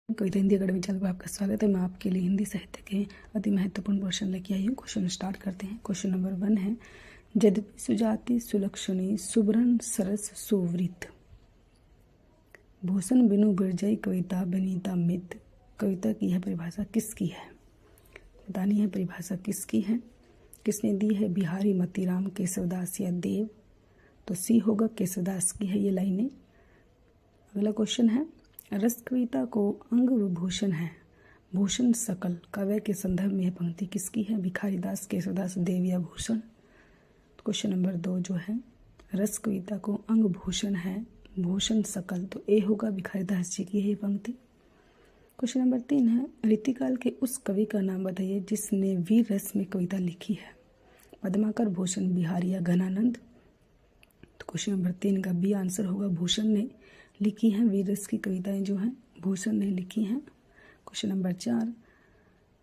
कविता Hindi academy channel पर आपका स्वागत है। मैं आपके लिए हिंदी साहित्य के अति महत्वपूर्ण क्वेश्चन लेके आई हूँ। क्वेश्चन स्टार्ट करते हैं। क्वेश्चन नंबर 1 है, यद्यपि सुजाति सुलक्षणी सुब्रन सरस सुवृत भूषण बिनु बिरजई कविता बनीता मित। कविता की यह परिभाषा किसकी है? बतानी है परिभाषा किसकी है, किसने दी है? बिहारी, मतीराम, केशवदास या देव? तो सी होगा, केशवदास की है ये लाइनें। अगला क्वेश्चन है, रस कविता को अंग विभूषण है भूषण सकल। काव्य के संदर्भ में यह पंक्ति किसकी है? भिखारीदास, केशवदास, देव या भूषण? क्वेश्चन नंबर 2 जो है, रस कविता को अंग भूषण है भूषण सकल, तो ए होगा, भिखारीदास जी की है ये पंक्ति। क्वेश्चन नंबर 3 है, रीतिकाल के उस कवि का नाम बताइए जिसने वीर रस में कविता लिखी है। पद्माकर, भूषण, बिहारी या घनानंद? तो क्वेश्चन नंबर 3 का बी आंसर होगा, भूषण ने लिखी हैं वीर रस की कविताएं जो हैं भूषण ने लिखी हैं। क्वेश्चन नंबर 4,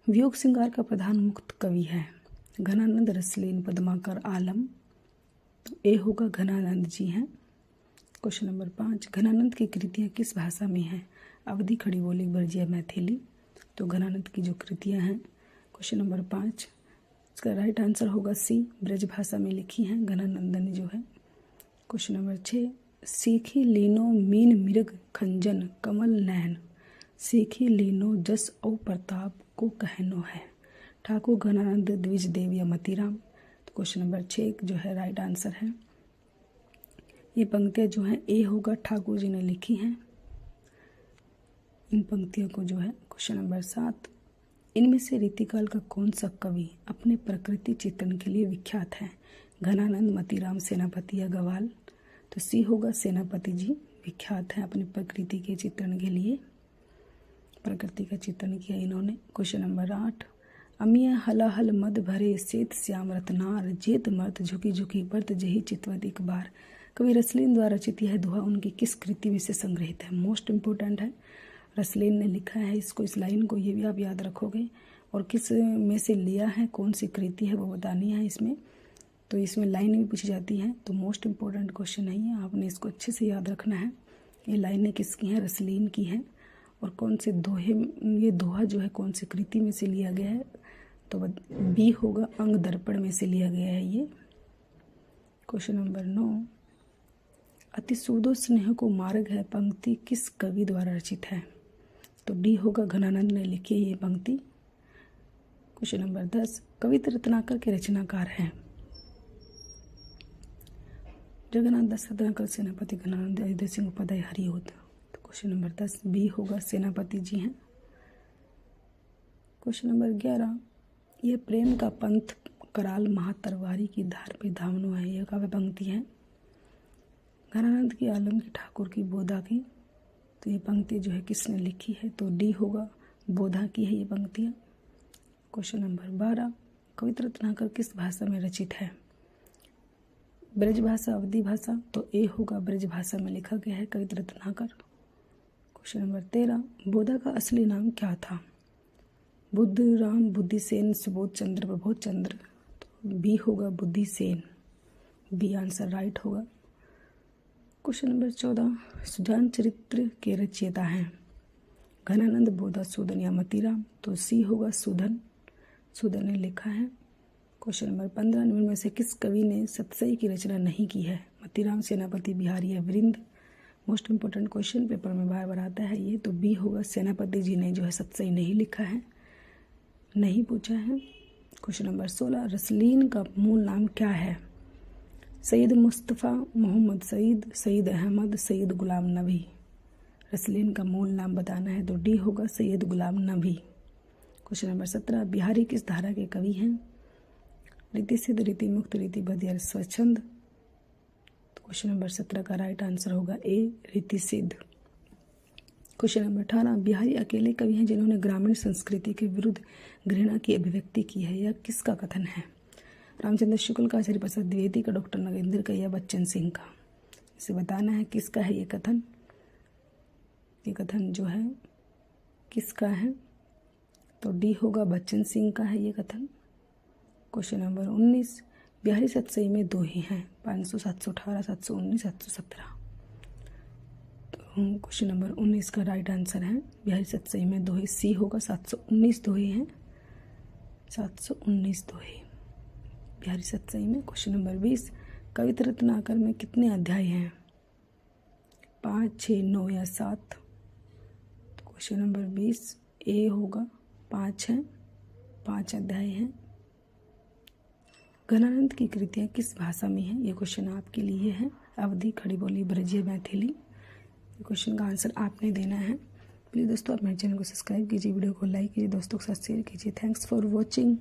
वियोग श्रृंगार का प्रधान मुक्त कवि है। घनानंद, रसलीन, पद्माकर, आलम? तो ए होगा, घनानंद जी हैं। क्वेश्चन नंबर 5, घनानंद की कृतियां किस भाषा में हैं? अवधी, खड़ी बोली, ब्रज या मैथिली? तो घनानंद की जो कृतियां हैं, क्वेश्चन नंबर 5 इसका राइट आंसर होगा सी, ब्रज भाषा में लिखी हैं घनानंद ने जो है। क्वेश्चन नंबर 6, सीखी लीनो मीन मृग खंजन कमल नैन सीखी लीनो जस औ प्रताप को कहनो है। ठाकुर, घनानंद, द्विज, देव या मतीराम? तो क्वेश्चन नंबर 6 जो है राइट आंसर है। ये पंक्तियाँ जो हैं ए होगा, ठाकुर जी ने लिखी हैं इन पंक्तियों को जो है। क्वेश्चन नंबर 7, इनमें से रीतिकाल का कौन सा कवि अपने प्रकृति चित्रण के लिए विख्यात है? घनानंद, मतीराम, सेनापति या गवाल? तो सी होगा, सेनापति जी विख्यात हैं अपनी प्रकृति के चित्रण के लिए। प्रकृति का चित्रण किया इन्होंने। क्वेश्चन नंबर 8, अमिय हलाहल मद भरे श्वेत श्याम रत्नार जेत मर्त झुकी झुकी बर्त जही चितवत एक बार। कवि रसलीन द्वारा रचित यह दोहा उनकी किस कृति में से संग्रहित है? मोस्ट इम्पोर्टेंट है, रसलीन ने लिखा है इसको, इस लाइन को, ये भी आप याद रखोगे। और किस में से लिया है, कौन सी कृति है वो बतानी है इसमें। तो इसमें लाइन भी पूछी जाती हैं, तो मोस्ट इम्पोर्टेंट क्वेश्चन है ये, आपने इसको अच्छे से याद रखना है। ये लाइनें किसकी हैं? रसलीन की हैं। और कौन से दोहे, ये दोहा जो है कौन सी कृति में से लिया गया है? तो बी होगा, अंग दर्पण में से लिया गया है ये। क्वेश्चन नंबर 9, अति सूदो स्नेह को मार्ग है पंक्ति किस कवि द्वारा रचित है? तो डी होगा, घनानंद ने लिखी है ये पंक्ति। क्वेश्चन नंबर 10, कविता रत्नाकर के रचनाकार हैं? जगन्नाथ दास, रत्नाकर, सेनापति, घनानंद, अयोध्या सिंह उपाध्याय, हरिओद? तो क्वेश्चन नंबर 10 बी होगा, सेनापति जी हैं। क्वेश्चन नंबर 11, यह प्रेम का पंथ कराल महातरवारी की धार पे धामनो है, यह काव्य पंक्ति है। घनानंद की, आलम की, ठाकुर की, बोधा की? तो ये पंक्ति जो है किसने लिखी है? तो डी होगा, बोधा की है ये पंक्तियाँ। क्वेश्चन नंबर 12, कविता रत्नाकर किस भाषा में रचित है? ब्रज भाषा, अवधी भाषा? तो ए होगा, ब्रज भाषा में लिखा गया है कविता रत्नाकर। क्वेश्चन नंबर 13, बोधा का असली नाम क्या था? बुद्ध राम, बुद्धिसेन, सुबोध चंद्र, प्रबोध चंद्र? तो बी होगा, बुद्धिसेन, बी आंसर राइट होगा। क्वेश्चन नंबर 14, सुजान चरित्र के रचयिता हैं? घनानंद, बोधा, सूदन या मतीराम? तो सी होगा, सूदन, सूदन ने लिखा है। क्वेश्चन नंबर 15, निम्न में से किस कवि ने सतसई की रचना नहीं की है? मतीराम, सेनापति, बिहारी या वृंद? मोस्ट इंपोर्टेंट क्वेश्चन, पेपर में बार बार आता है ये। तो बी होगा, सेनापति जी ने जो है सतसई नहीं लिखा है, नहीं पूछा है। क्वेश्चन नंबर 16, रसलीन का मूल नाम क्या है? सईद मुस्तफ़ा, मोहम्मद सईद, सईद अहमद, सईद गुलाम नबी? रसलीन का मूल नाम बताना है, तो डी होगा, सैयद गुलाम नबी। क्वेश्चन नंबर 17, बिहारी किस धारा के कवि हैं? रीति सिद्ध, रीति मुक्त, रीति बद्ध या स्वच्छंद? तो क्वेश्चन नंबर 17 का राइट आंसर होगा ए, रीति सिद्ध। क्वेश्चन नंबर 18, बिहारी अकेले कवि हैं जिन्होंने ग्रामीण संस्कृति के विरुद्ध घृणा की अभिव्यक्ति की है, यह किसका कथन है? रामचंद्र शुक्ल का, आचार्य प्रसाद द्विवेदी का, डॉक्टर नगेंद्र का या बच्चन सिंह का? इसे बताना है किसका है ये कथन। ये कथन जो है किसका है? तो डी होगा, बच्चन सिंह का है ये कथन। क्वेश्चन नंबर 19, बिहारी सतसई में दोहे हैं 500, 718, 719, 717? तो क्वेश्चन नंबर 19 का राइट आंसर है बिहारी सतसई में दोहे, सी होगा। 719 दोहे हैं, 719 दोहे बिहारी सतसई में। क्वेश्चन नंबर 20, कविता रत्नाकर में कितने अध्याय हैं? 5, 6, 9 या 7? तो क्वेश्चन नंबर 20 ए होगा, 5 है, 5 अध्याय हैं। घनानंद की कृतियाँ किस भाषा में हैं? ये क्वेश्चन आपके लिए है। अवधी, खड़ी बोली, ब्रजीय, मैथिली। क्वेश्चन का आंसर आपने देना है। प्लीज़ दोस्तों आप मेरे चैनल को सब्सक्राइब कीजिए, वीडियो को लाइक कीजिए, दोस्तों के साथ शेयर कीजिए। Thanks for watching.